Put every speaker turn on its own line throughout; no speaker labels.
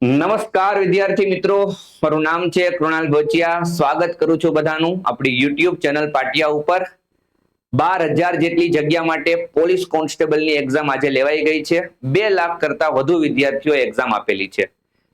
નમસ્કાર વિદ્યાર્થી મિત્રો, મારું નામ છે કૃણાલ બોચિયા. સ્વાગત કરું છું બધાનું આપણી યુટ્યુબ ચેનલ પાટિયા ઉપર. 12,000 જેટલી જગ્યા માટે પોલીસ કોન્સ્ટેબલની એક્ઝામ આજે લેવાઈ ગઈ છે. 2 લાખ કરતા વધુ વિદ્યાર્થીઓ એક્ઝામ આપેલી છે.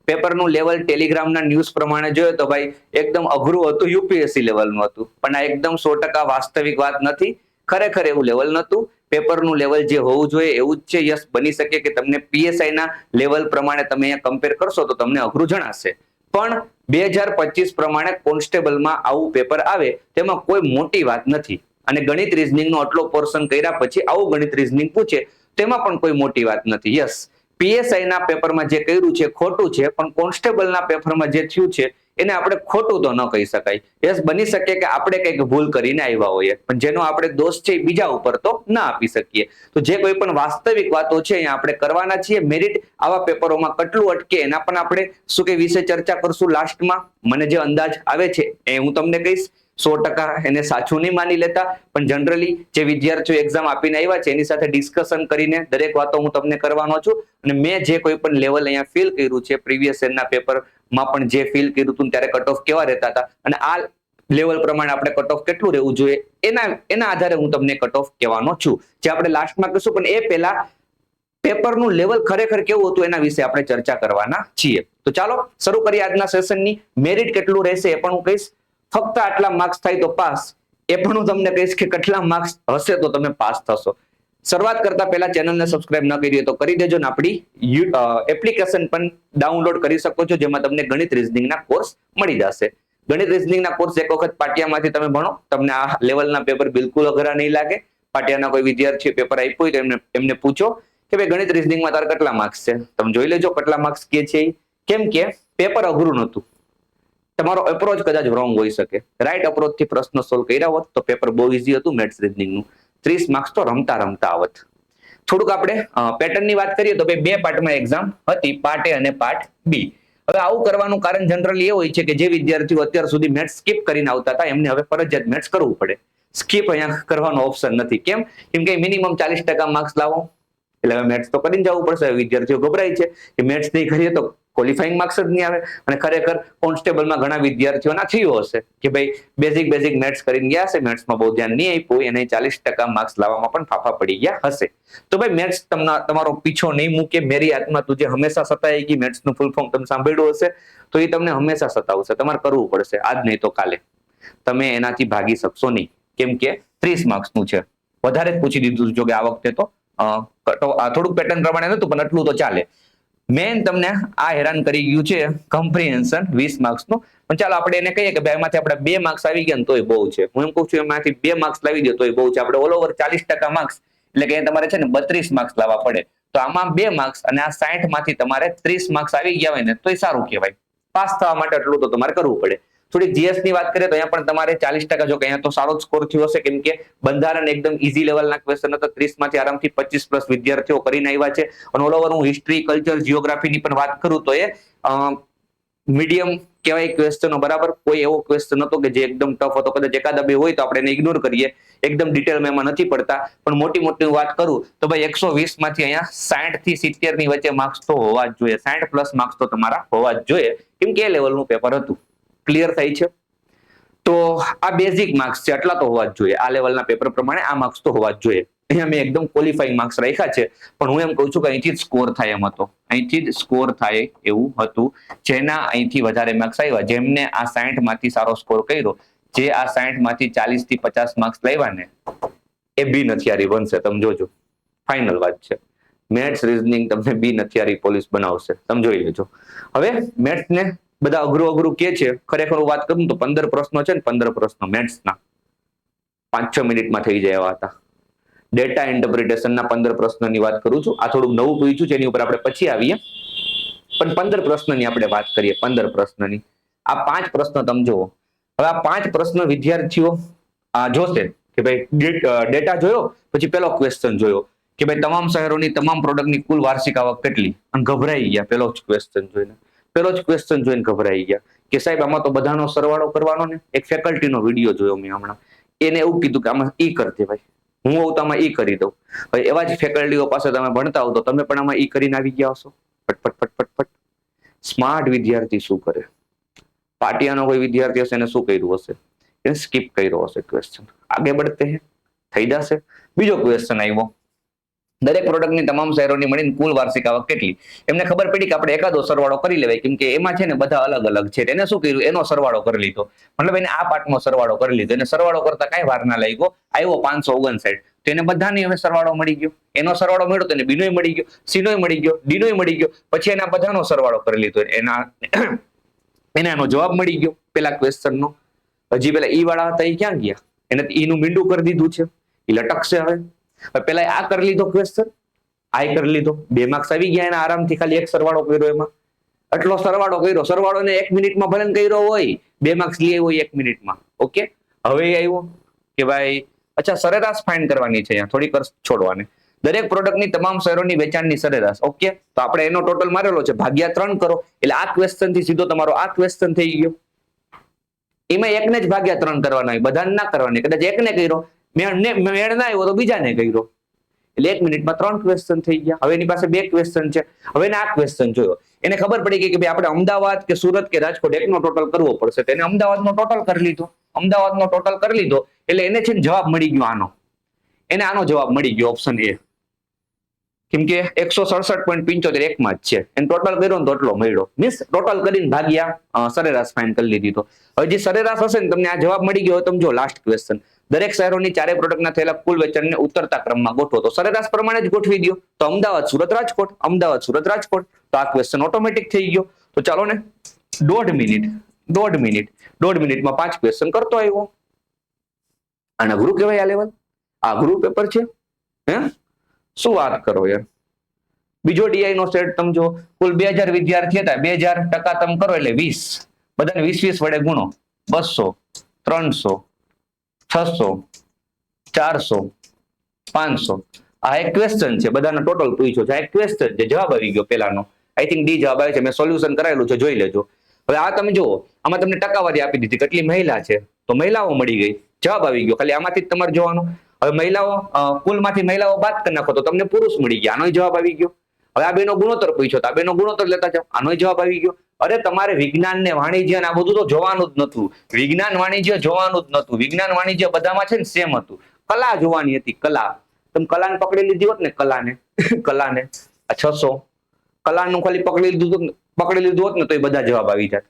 પેપરનું લેવલ ટેલિગ્રામના ન્યૂઝ પ્રમાણે જોયો તો ભાઈ એકદમ અઘરું હતું, યુપીએસસી લેવલનું હતું. પણ આ એકદમ 100% વાસ્તવિક વાત નથી. ખરેખર એવું લેવલ નહોતું. પેપરનું લેવલ જે હોવું જોઈએ એવું જ છે. યસ, બની શકે કે તમને પીએસઆઈ ના લેવલ પ્રમાણે તમે અહીંયા કમ્પેર કરશો તો તમને અઘરું જણાશે. પણ 2025 પ્રમાણે કોન્સ્ટેબલમાં આવું પેપર આવે તેમાં કોઈ મોટી વાત નથી. અને ગણિત રીઝનિંગનો આટલો પોર્શન કર્યા પછી આવું ગણિત રીઝનિંગ પૂછે તેમાં પણ કોઈ મોટી વાત નથી. યસ, પીએસઆઈ ના પેપરમાં જે કર્યું છે ખોટું છે, પણ કોન્સ્ટેબલના પેપરમાં જે થયું છે એને આપણે ખોટું તો ન કહી શકાય. યસ, બની શકે કે આપણે કંઈક ભૂલ કરીને આવ્યા હોઈએ, પણ જેનો આપણે દોષ છે એ બીજા ઉપર તો ના આપી શકીએ. તો જે કોઈ પણ વાસ્તવિક વાતો છે અહીંયા આપણે કરવાના છીએ. મેરિટ આવા પેપરોમાં કેટલું અટકે એના પણ આપણે શું કે વિશે ચર્ચા કરશું લાસ્ટમાં. મને જે અંદાજ આવે છે એ હું તમને કહીશ. 100% એને સાચું નહીં માની લેતા, પણ જનરલી જે વિદ્યાર્થીઓ એક્ઝામ આપીને આવ્યા છે એની સાથે ડિસ્કશન કરીને દરેક વાતો હું તમને કરવાનો છું. અને મેં જે કોઈ પણ લેવલ અહીંયા ફીલ કર્યું છે પ્રીવિયસ યરના પેપરમાં પણ જે ફીલ કર્યું હતું ત્યારે કટ ઓફ કેવા રહેતા હતા અને આ લેવલ પ્રમાણે આપણે કટ ઓફ કેટલું રહેવું જોઈએ એના આધારે હું તમને કટ ઓફ કહેવાનો છું, જે આપણે લાસ્ટમાં કહીશું. પણ એ પહેલા પેપરનું લેવલ ખરેખર કેવું હતું એના વિશે આપણે ચર્ચા કરવાના છીએ. તો ચાલો શરૂ કરીએ આજના સેશનની. મેરિટ કેટલું રહેશે એ પણ હું કહીશ. ફક્ત આટલા માર્ક્સ થાય તો પાસ, એ પણ હું તમને કહીશ કે કેટલા માર્ક્સ હશે તો તમે પાસ થશો. શરૂઆત કરતા પહેલા ચેનલને સબસ્ક્રાઇબ ન કરી હોય તો કરી દેજો ને આપણી એપ્લિકેશન પણ ડાઉનલોડ કરી શકો છો, જેમાં તમને ગણિત રીઝનિંગના કોર્સ મળી જશે. ગણિત રીઝનિંગના કોર્સ એક વખત પાટિયામાંથી તમે ભણો, તમને આ લેવલના પેપર બિલકુલ અઘરા નહીં લાગે. પાટિયાના કોઈ વિદ્યાર્થીએ પેપર આપ્યું હોય તો એમને પૂછો કે ભાઈ ગણિત રીઝનિંગમાં તારા કેટલા માર્ક્સ છે, તમે જોઈ લેજો કેટલા માર્ક્સ કે છે. કેમ કે પેપર અઘરું નહોતું, તમારો અપ્રોચ કદાચ રોંગ હોઈ શકે. રાઈટ અપ્રોચ થી પ્રશ્ન સોલ્વ કર્યા હોત તો પેપર બહુ ઈઝી હતું મેથ્સ રીઝનિંગનું. 30 માર્ક્સ તો રમતા રમતા આવત. થોડુંક આપણે પેટર્નની વાત કરીએ તો બે પાર્ટમાં એક્ઝામ હતી, પાર્ટ એ અને પાર્ટ બી. હવે આવું કરવાનું કારણ જનરલી એ હોય છે કે જે વિદ્યાર્થીઓ અત્યાર સુધી મેથ્સ સ્કીપ કરીને આવતા હતા એમને હવે ફરજિયાત મેથ્સ કરવું પડે. સ્કીપ અહીંયા કરવાનો ઓપ્શન નથી. કેમ કે મિનિમમ 40% માર્ક્સ લાવો એટલે હવે મેથ્સ તો કરીને જવું પડશે. વિદ્યાર્થીઓ ગભરાય છે કે મેથ્સ નહીં કરીએ તો ક્વોલિફાઈંગ માર્ક્સ જ નહીં આવે. અને ખરેખર કોન્સ્ટેબલમાં ઘણા વિદ્યાર્થીઓના થયું હશે કે ભાઈ બેઝિક મેથ્સ કરીને ગયા હશે, મેથ્સમાં બહુ ધ્યાન નહીં આપ્યું એને 40% માર્ક્સ લાવવામાં પણ ફાફા પડી ગયા હશે. તો ભાઈ મેથ્સ તમારો પીછો નહીં મૂકે. મેરી આત્મા તુજે હંમેશા સતાએગી, મેથ્સનું ફૂલ ફોર્મ તમે સાંભળ્યું હશે તો એ તમને હંમેશા સતાવશે. તમારે કરવું પડશે, આજ નહીં તો કાલે. તમે એનાથી ભાગી શકશો નહીં, કેમ કે 30 માર્ક્સનું છે. વધારે જ પૂછી દીધું જો કે આ વખતે તો થોડુંક પેટર્ન પ્રમાણે નતું પણ એટલું તો ચાલે. મેન તમને આ હેરાન કરી ગયું છે કમ્પ્રિહેન્શન 20 માર્ક્સનું. પણ ચાલો આપણે એને કહીએ કે ભાઈ એમાંથી આપણે 2 માર્ક્સ આવી ગયા ને તોય બહુ છે. હું એમ કહું છું એમાંથી 2 માર્ક્સ લાવી દો તોય બહુ છે. આપણે ઓલ ઓવર 40% માર્ક્સ એટલે કે તમારે છે ને 32 માર્ક્સ લાવવા પડે. તો આમાં 2 માર્ક્સ અને આ 60 માંથી તમારે 30 માર્ક્સ આવી ગયા હોય ને તોય સારું કહેવાય. પાસ થવા માટે એટલું તો તમારે કરવું પડે. થોડી જીએસ ની વાત કરીએ તો અહીંયા પણ તમારે 40%, જો કે અહીંયા તો સારો સ્કોર થયો હશે કેમ કે બંધારણ એકદમ ઈઝી લેવલના ક્વેશ્ચન હતા. 30 માંથી આરામથી 25+ વિદ્યાર્થીઓ કરીને આવ્યા છે. અને ઓલ ઓવર હું હિસ્ટ્રી, કલ્ચર, જીઓગ્રાફીની પણ વાત કરું તો એ મીડિયમ કહેવાય ક્વેશ્ચનો. બરાબર, કોઈ એવો ક્વેશ્ચન હતો કે જે એકદમ ટફ હતો. કદાચ એકાદા બે હોય તો આપણે એને ઇગ્નોર કરીએ, એકદમ ડિટેલમાં એમાં નથી પડતા. પણ મોટી વાત કરું તો ભાઈ 120 માંથી અહીંયા 60 થી 70 ની વચ્ચે માર્ક્સ તો હોવા જ જોઈએ. 60+ માર્ક્સ તો તમારા હોવા જ જોઈએ, કેમ કે એ લેવલનું પેપર હતું. ક્લિયર થાય છે? તો આ બેઝિક માર્ક્સ છે, આટલા તો હોવા જ જોઈએ. આ લેવલના પેપર પ્રમાણે આ માર્ક્સ તો હોવા જ જોઈએ. અહીંયા મેં એકદમ ક્વોલિફાઈંગ માર્ક્સ રાખ્યા છે, પણ હું એમ કહું છું કે અહીંથી જ સ્કોર થાય એમ હતો. અહીંથી જ સ્કોર થાય એવું હતું. જેના અહીંથી વધારે માર્ક્સ આવ્યા, જેમને આ 60 માંથી સારો સ્કોર કર્યો, જે આ 60 માંથી 40 થી 50 માર્ક્સ લાવ્યા ને એ બી નથિયારી બનશે. તમે જોજો, ફાઇનલ વાત છે. મેથ્સ રીઝનિંગ તમને બી નથિયારી પોલીસ બનાવશે, તમે જોઈ લેજો. હવે મેથ્સ ને બધા અઘરું કે છે. ખરેખર વાત કરું તો 15 પ્રશ્નો છે ને, 15 પ્રશ્નો મેથ્સના 5-6 મિનિટમાં થઈ જાય એવા હતા. ડેટા ઇન્ટરપ્રિટેશનના 15 પ્રશ્નની વાત કરું છું. આ થોડુંક નવું પૂછ્યું છે, એની ઉપર આપણે પછી આવીએ. પણ 15 પ્રશ્નની આપણે વાત કરીએ. 15 પ્રશ્નની આ 5 પ્રશ્નો તમે જુઓ. હવે આ 5 પ્રશ્ન વિદ્યાર્થીઓ જોશે કે ભાઈ ડેટા જોયો, પછી પેલો ક્વેશ્ચન જોયો કે ભાઈ તમામ શહેરોની તમામ પ્રોડક્ટની કુલ વાર્ષિક આવક કેટલી, અને ગભરાઈ ગયા પેલો જ ક્વેશ્ચન જોઈને ગભરાઈ ગયા કે સાહેબ આમાં તો બધાનો સરવાળો કરવાનો ને. એક ફેકલ્ટીનો વિડીયો જોયો મેં હમણાં, એને એવું કીધું કે આમાં ઈ કરજે ભાઈ, હું આવું તો આમાં ઈ કરી દઉં. ભાઈ એવા જ ફેકલ્ટીઓ પાસે તમે ભણતા હો તો તમે પણ આમાં ઈ કરીને આવી ગયા હશો. ફટફટ. સ્માર્ટ વિદ્યાર્થી શું કરે? પાટિયાનો કોઈ વિદ્યાર્થી હશે એને શું કર્યું હશે? એને સ્કીપ કર્યો હશે ક્વેશ્ચન. આગે બઢતે હે, થઈ જશે. બીજો ક્વેશ્ચન આવ્યો, દરેક પ્રોડક્ટની તમામ શહેરોની મળીને કુલ વાર્ષિક આવક કેટલી? એમને ખબર પડી કે આપણે એકાદો સરવાળો કરી લેવાય, કેમ કે એમાં છે ને બધા અલગ અલગ છે. એને શું કર્યું? એનો સરવાળો કરી લીધો. મતલબ એને આ પાર્ટનો સરવાળો કરી લીધો. એને સરવાળો કરતા કઈ વાર ના લાગ્યો, આવ્યો 559. તો એને બધાની હવે સરવાળો મળી ગયો. એનો સરવાળો મળ્યો તો એને બીનોય મળી ગયો, સીનોય મળી ગયો, ડીનોય મળી ગયો. પછી એના બધાનો સરવાળો કરી લીધો. એને આનો જવાબ મળી ગયો પેલા ક્વેશ્ચનનો. હજી પેલા ઈ વાળા હતા એ ક્યાં ગયા? એને ઈ નું મીંડું કરી દીધું છે, એ લટકશે હવે. પેલા આ કરી લીધો ક્વેશ્ચન, આ કરી લીધો, 2 માર્ક્સ આવી ગયા એના આરામથી. ખાલી એક સરવાળો કર્યો એમાં, એટલો સરવાળો કર્યો. સરવાળો ને 1 મિનિટમાં ભલે કર્યો હોય, 2 માર્ક્સ લઈ આવ્યો 1 મિનિટમાં. ઓકે, હવે આવ્યો કે ભાઈ અચ્છા સરેરાશ ફાઇન્ડ કરવાની છે. અહીંયા થોડીક છોડવાની. દરેક પ્રોડક્ટની તમામ શહેરોની વેચાણની સરેરાશ. ઓકે, તો આપણે એનો ટોટલ મારેલો છે, ભાગ્યા 3 કરો. એટલે આ ક્વેશ્ચન થી સીધો તમારો આ ક્વેશ્ચન થઈ ગયો. એમાં એકને જ ભાગ્યા 3 કરવાના હોય, બધાને ના કરવાની. કદાચ એકને કર્યો, મેળ ના આવ્યો તો બીજાને કર્યો. એટલે 1 મિનિટમાં 3 ક્વેશ્ચન થઈ ગયા. હવે એની પાસે 2 ક્વેશ્ચન છે. હવે એને આ ક્વેશ્ચન જોયો, એને ખબર પડી ગઈ કે ભાઈ આપણે અમદાવાદ કે સુરત કે રાજકોટ એકનો ટોટલ કરવો પડશે. તો એને અમદાવાદનો ટોટલ કરી લીધો. અમદાવાદનો ટોટલ કરી લીધો એટલે એને છે જવાબ મળી ગયો આનો. એને આનો જવાબ મળી ગયો, ઓપ્શન એ. કેમ કે 167.75 એકમાં જ છે. એને ટોટલ કર્યો ને તો એટલો મળ્યો. મીન્સ ટોટલ કરીને ભાગ્યા સરેરાશ ફાઇન્ડ કરી લીધી. તો હવે જે સરેરાશ હશે ને તમને આ જવાબ મળી ગયો. તમે જો લાસ્ટ ક્વેશ્ચન, દરેક શહેરોની 4 પ્રોડક્ટના થયેલા કુલ વેચાણને ઉતરતા ક્રમમાં ગોઠવો. તો સરેરાશ પ્રમાણે જ ગોઠવી દો. તો અમદાવાદ સુરત રાજકોટ, અમદાવાદ સુરત રાજકોટ. તો આ ક્વેશ્ચન ઓટોમેટિક થઈ ગયો. તો ચાલો ને 1.5 મિનિટમાં 5 ક્વેશ્ચન કરતો આવ્યો. અને અઘરું કહેવાય આ લેવલ? આ અઘરું પેપર છે હે? શું વાત કરો યાર. બીજો ડીઆઈ નો સેટ તમે જો, કુલ 2000 વિદ્યાર્થી હતા. 2000% તમે કરો એટલે 20. બધાને 20 વડે ગુણો. 200, 300, 600, 400, 500. આ એક ક્વેશ્ચન છે, બધાનો ટોટલ પૂછ્યો છે. આ એક ક્વેશ્ચન છે, જવાબ આવી ગયો પેલાનો. આઈ થિંક ડી જવાબ આવે છે. મેં સોલ્યુશન કરાયેલું છે, જોઈ લેજો. હવે આ તમે જુઓ, આમાં તમને ટકાવારી આપી દીધી, કેટલી મહિલા છે. તો મહિલાઓ મળી ગઈ, જવાબ આવી ગયો. ખાલી આમાંથી જ તમારે જોવાનું. હવે મહિલાઓ કુલમાંથી મહિલાઓ બાદ કરી નાખો તો તમને પુરુષ મળી ગયા. આનો જવાબ આવી ગયો. હવે આ બેનો ગુણોત્તર પૂછ્યો, તો આ બેનો ગુણોત્તર લેતા જાઓ. આનો જવાબ આવી ગયો. અરે તમારે વિજ્ઞાન ને વાણિજ્ય આ બધું તો જોવાનું જ નતું. વિજ્ઞાન વાણિજ્ય જોવાનું જ નતું. વિજ્ઞાન વાણિજ્ય બધામાં છે ને સેમ હતું. કલા જોવાની હતી, કલા. તમે કલાને પકડી લીધી હોત ને, કલાને આ 600 કલાનું ખાલી પકડી લીધું હોત ને તો એ બધા જવાબ આવી જાત.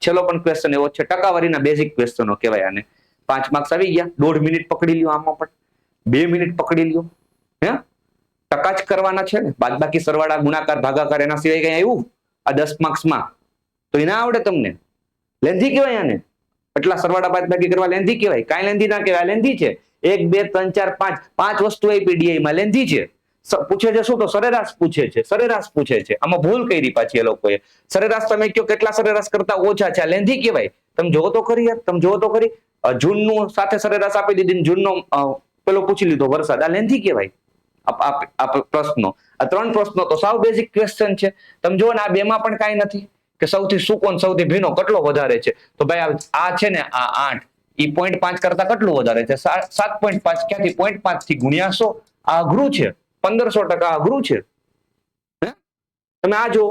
છેલ્લો પણ ક્વેશ્ચન એવો છે, ટકાવારીના બેઝિક ક્વેશ્ચનો કહેવાય આને. 5 માર્ક્સ આવી ગયા. 1.5 મિનિટ પકડી લ્યો આમાં પણ, 2 મિનિટ પકડી લ્યો. હે, ટકા જ કરવાના છે ને, બાદ બાકી સરવાળા ગુણાકાર ભાગાકાર એના સિવાય કઈ આવ્યું આ 10 માર્ક્સમાં? તો એ ના આવડે તમને. લેન્ધી કહેવાય આને. એટલા સરવાળા બાદ બાકી કરવા લેન્ધી કહેવાય? કાંઈ લેન્ધી ના કહેવાય, લેન્ધી છે. 1 2 3 4 5 વસ્તુ આપી ડીઆઈ માં, લેન્ધી છે. પૂછે છે શું? તો સરેરાશ પૂછે છે. સરેરાશ પૂછે છે. આમાં ભૂલ કરી પાછી એ લોકોએ. સરેરાશ તમે કયો કેટલા સરેરાશ કરતા ઓછા છે, આ લેન્ધી કહેવાય. તમે જોવો તો ખરી યાર, તમે જોવો તો ખરી. જૂનનું સાથે સરેરાશ આપી દીધી, જૂનનો પેલો પૂછી લીધો વરસાદ, આ લેન્ધી કહેવાય. આ પ્રશ્નો, આ 3 પ્રશ્નો તો સાવ બેઝિક ક્વેશ્ચન છે. તમે જુઓ ને આ બેમાં પણ કાંઈ નથી કે સૌથી સૂકો ને સૌથી ભીનો કેટલો વધારે છે. તો ભાઈ આ છે ને આ 8, ઈ 0.5 કરતા કેટલું વધારે છે? 7.5. ક્યાંથી 0.5 થી ગુણ્યા 100? આ અઘરું છે. 1500% અઘરું છે. તમે આ જો,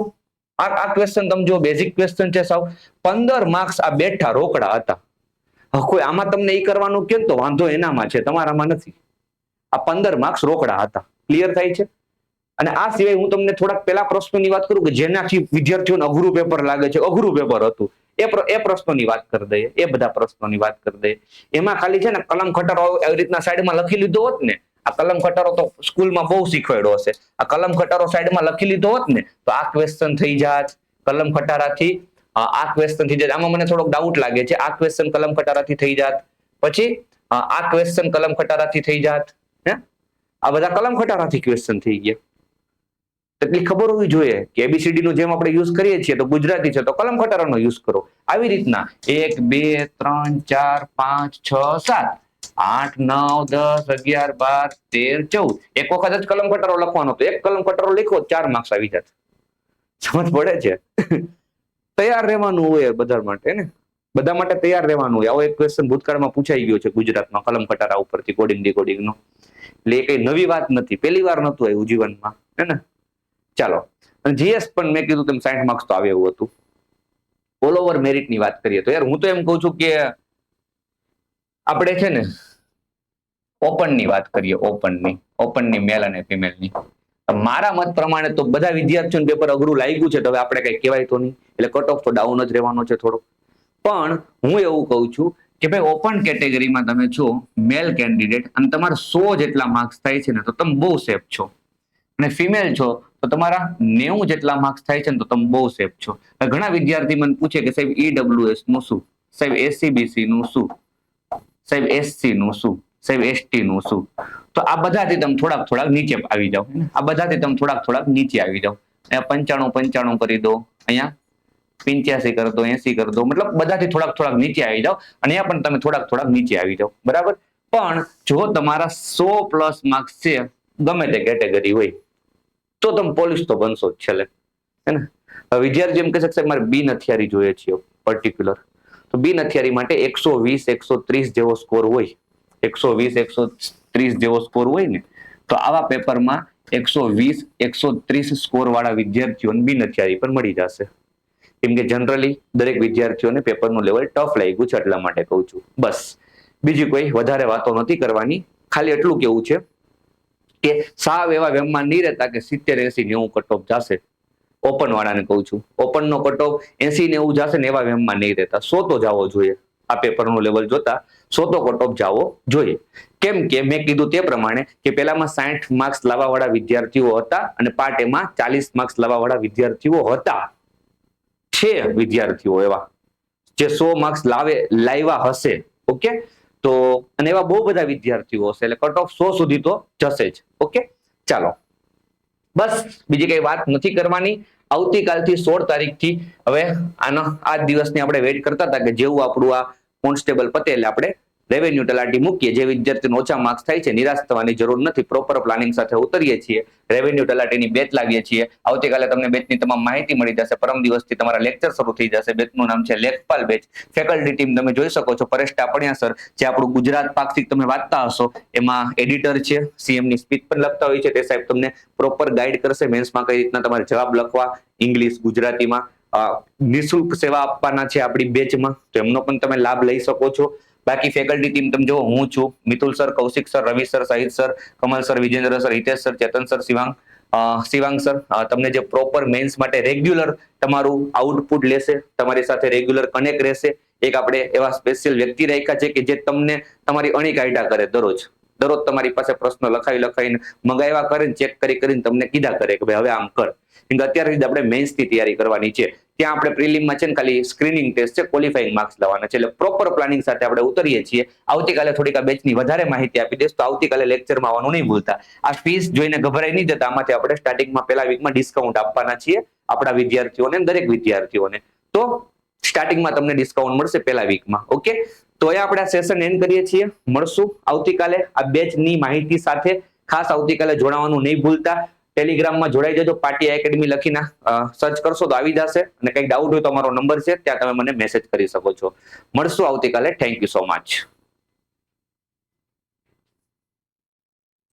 આ ક્વેશ્ચન તમે જો, બેઝિક ક્વેશ્ચન છે સાવ. 15 માર્ક્સ આ બેઠા રોકડા હતા. કોઈ આમાં તમને ઈ કરવાનું કેમ તો વાંધો એનામાં છે, તમારામાં નથી. આ 15 માર્ક્સ રોકડા હતા. ક્લિયર થાય છે? અને આ સિવાય હું તમને થોડાક પેલા પ્રશ્નોની વાત કરું કે જેનાથી વિદ્યાર્થીઓને અઘરું પેપર લાગે છે. અઘરું પેપર હતું એ પ્રશ્નોની વાત કરી દઈએ. એ બધા પ્રશ્નોની વાત કરી દઈએ. એમાં ખાલી છે ને કલમ ખટારો એવી રીતના સાઈડમાં લખી લીધો હોત ને, આ કલમ ખટારો તો સ્કૂલમાં બહુ શીખવાડ્યો હશે. આ કલમ ખટારો સાઈડમાં લખી લીધો હોત ને તો આ ક્વેશ્ચન થઈ જાત. કલમ ખટારાથી આ ક્વેશ્ચન થઈ જાત. આમાં મને થોડોક ડાઉટ લાગે છે. આ ક્વેશ્ચન કલમ ખટારાથી થઈ જાત. પછી આ ક્વેશ્ચન કલમ ખટારાથી થઈ જાત. હે, આ બધા કલમ ખટારાથી ક્વેશ્ચન થઈ ગયા. એટલી ખબર હોવી જોઈએ કે એબીસીડી નું જેમ આપણે યુઝ કરીએ છીએ તો ગુજરાતી છે તો કલમ ખટારાનો યુઝ કરો. આવી રીતના 1 2 3 4 5 6 7 8 9 10 11 12 13 14. એક વખત જ કલમ ખટારો લખવાનો, તો એક કલમ ખટારો લખો 4 માર્ક્સ આવી જાત. સમજ પડે છે? તૈયાર રહેવાનું હોય બધા માટે ને, બધા માટે તૈયાર રહેવાનું હોય. આવો એક ક્વેશ્ચન ભૂતકાળમાં પૂછાઈ ગયો છે ગુજરાતમાં કલમ ખટારા ઉપરથી કોડિંગ ડીકોડિંગ નો. એટલે એ કઈ નવી વાત નથી, પહેલી વાર નતું આવ્યું જીવનમાં, હે ને. ચાલો અને જીએસ પણ મેં કીધું તેમ 60 માર્ક્સ તો આવે એવું હતું. ઓલ ઓવર મેરિટ ની વાત કરીએ તો યાર હું તો એમ કહું છું કે આપણે છે ને ઓપન ની વાત કરીએ, ઓપનની મેલ અને ફિમેલની. મારા મત પ્રમાણે તો બધા વિદ્યાર્થીઓને પેપર અઘરું લાગ્યું છે, તો હવે આપણે કઈ કહેવાય તો નહીં, એટલે કટ ઓફ તો ડાઉન જ રહેવાનો છે થોડો. પણ હું એવું કહું છું કે ભાઈ ઓપન કેટેગરીમાં તમે છો મેલ કેન્ડિડેટ અને તમારા 100 જેટલા માર્ક્સ થાય છે ને તો તમે બહુ સેફ છો, અને ફિમેલ છો તો તમારા 90 જેટલા માર્ક્સ થાય છે ને તો તમે બહુ સેફ છો. ઘણા વિદ્યાર્થી મને પૂછે કે સાહેબ ઈડબ્લ્યુએસ નું શું, સાહેબ એસસીબીસી નું શું, સાહેબ એસસી નું શું, સાહેબ એસટી નું શું. તો આ બધાથી તમે થોડાક નીચે આવી જાઓ, આ બધાથી તમે થોડાક નીચે આવી જાઓ. અહીંયા 95 કરી દો, અહીંયા 85 કરી દો, 80 કરી દો, મતલબ બધાથી થોડાક નીચે આવી જાઓ, અને અહીંયા પણ તમે થોડાક નીચે આવી જાઓ, બરાબર. પણ જો તમારા 100 પ્લસ માર્ક્સ છે ગમે તે કેટેગરી હોય તો તમે પોલીસ તો બનશો જ છેલ્લે, હે ને. વિદ્યાર્થી એમ કહી શકશે મારે બિન હથિયારી જોઈએ છે પર્ટિક્યુલર, તો બિન હથિયારી માટે 120 130 જેવો સ્કોર હોય, 120 130 જેવો સ્કોર હોય ને, તો આવા પેપરમાં 120 130 સ્કોર વાળા વિદ્યાર્થીઓને બિન હથિયારી પણ મળી જશે. કેમ કે જનરલી દરેક વિદ્યાર્થીઓને પેપરનું લેવલ ટફ લાગ્યું છે, એટલા માટે કહું છું. બસ બીજી કોઈ વધારે વાતો નથી કરવાની, ખાલી એટલું કેવું છે કે સાવ એવા વેમમાં નહીં રહેતા કે 70 80 90 કટ ઓફ જશે. ઓપન વાળાને કહું છું, ઓપન નો કટ ઓફ 80 90 જશે ને એવા વેમમાં નહીં રહેતા, 100 તો જવો જોઈએ. આ પેપરનું લેવલ જોતા 100 તો કટ ઓફ જવો જોઈએ. કેમ કે મેં કીધું તે પ્રમાણે કે પેલામાં 60 માર્ક્સ લાવવા વાળા વિદ્યાર્થીઓ હતા અને પાર્ટ એમાં 40 માર્ક્સ લાવવા વાળા વિદ્યાર્થીઓ હતા, છે વિદ્યાર્થીઓ એવા જે 100 માર્ક્સ લાવ્યા હશે. ઓકે, તો અને એવા બહુ બધા વિદ્યાર્થીઓ હશે, એટલે કટ ઓફ 100 સુધી તો જશે જ. ઓકે, ચાલો બસ બીજી કઈ વાત નથી કરવાની. આવતીકાલથી 16 તારીખથી હવે આ દિવસની આપણે વેઇટ કરતા હતા કે જેવું આપણું આ કોન્સ્ટેબલ પતે એટલે આપણે રેવન્યુ તલાટી મૂકીએ. જે વિદ્યાર્થીનો ઓછા માર્ક્સ થાય છે નિરાશ થવાની જરૂર નથી, પ્રોપર પ્લાનિંગ સાથે ઉતરીએ છીએ, રેવન્યુ તલાટીની બેચ લાવીએ છીએ. આવતીકાલે તમને બેચની તમામ માહિતી મળી જશે. પરમ દિવસથી તમારા લેક્ચર શરૂ થઈ જશે. બેચનું નામ છે લેખપાલ બેચ. ફેકલ્ટી ટીમ તમે જોઈ શકો છો, પરેશ ટાપણિયા સર, જે આપણું ગુજરાત પાક્ષિક તમે વાંચતા હશો એમાં એડિટર છે, સીએમ ની સ્પીચ પણ લખતા હોય છે. તે સાહેબ તમને પ્રોપર ગાઈડ કરશે મેન્સમાં કઈ રીતના તમારે જવાબ લખવા, ઇંગ્લિશ ગુજરાતીમાં. નિઃશુલ્ક સેવા આપવાના છે આપણી બેચમાં, તો એમનો પણ તમે લાભ લઈ શકો છો. બાકી ફેકલ્ટી ટીમ તમે જો, હું છું, Mitul sir, Kaushik sir, Ravi sir, સહિત sir, Kamal sir, Vijendra sir, Hitesh sir, Chetan sir, Shivang sir, તમને જે પ્રોપર મેન્સ માટે રેગ્યુલર તમારું આઉટપુટ લેશે, તમારી સાથે રેગ્યુલર કનેક્ટ રહેશે. એક આપણે એવા સ્પેશિયલ વ્યક્તિ રાખ્યા છે કે જે તમને તમારી અણી કાયદા કરે, દરરોજ તમારી પાસે પ્રશ્નો લખાઈને મંગાવ્યા કરે, ચેક કરીને તમને કીધા કરે કે ભાઈ હવે આમ કર. કેમ કે અત્યારથી જ આપણે મેન્સની તૈયારી કરવાની છે. ત્યાં આપણે પ્રિલિમમાં છે ને ખાલી સ્ક્રીનિંગ ટેસ્ટ છે, ક્વોલિફાઈંગ માર્ક્સ લાવવાના છે, એટલે પ્રોપર પ્લાનિંગ સાથે આપણે ઉતરીએ છીએ. આવતીકાલે થોડીક આ બેચની વધારે માહિતી આપી દઈશ, તો આવતીકાલે લેક્ચરમાં આવવાનું નહીં ભૂલતા. આ ફીસ જોઈને ગભરાઈ નહીં જતા, આમાંથી આપણે સ્ટાર્ટિંગમાં પહેલા વીકમાં ડિસ્કાઉન્ટ આપવાના છીએ આપણા વિદ્યાર્થીઓને, દરેક વિદ્યાર્થીઓને. તો સ્ટાર્ટિંગમાં તમને ડિસ્કાઉન્ટ મળશે પહેલા વીકમાં. ઓકે, તો એ આપણે આ સેશન એન્ડ કરીએ છીએ. મળશું આવતીકાલે આ બેચની માહિતી સાથે. ખાસ આવતીકાલે જોડાવાનું નહીં ભૂલતા. ટેલિગ્રામમાં જોડાઈ જજો, પાટિયા એકેડમી લખીને સર્ચ કરશો તો આવી જશે. અને કંઈક ડાઉટ હોય તો અમારો નંબર છે, ત્યાં તમે મને મેસેજ કરી શકો છો. મળશું આવતીકાલે. Thank you so much.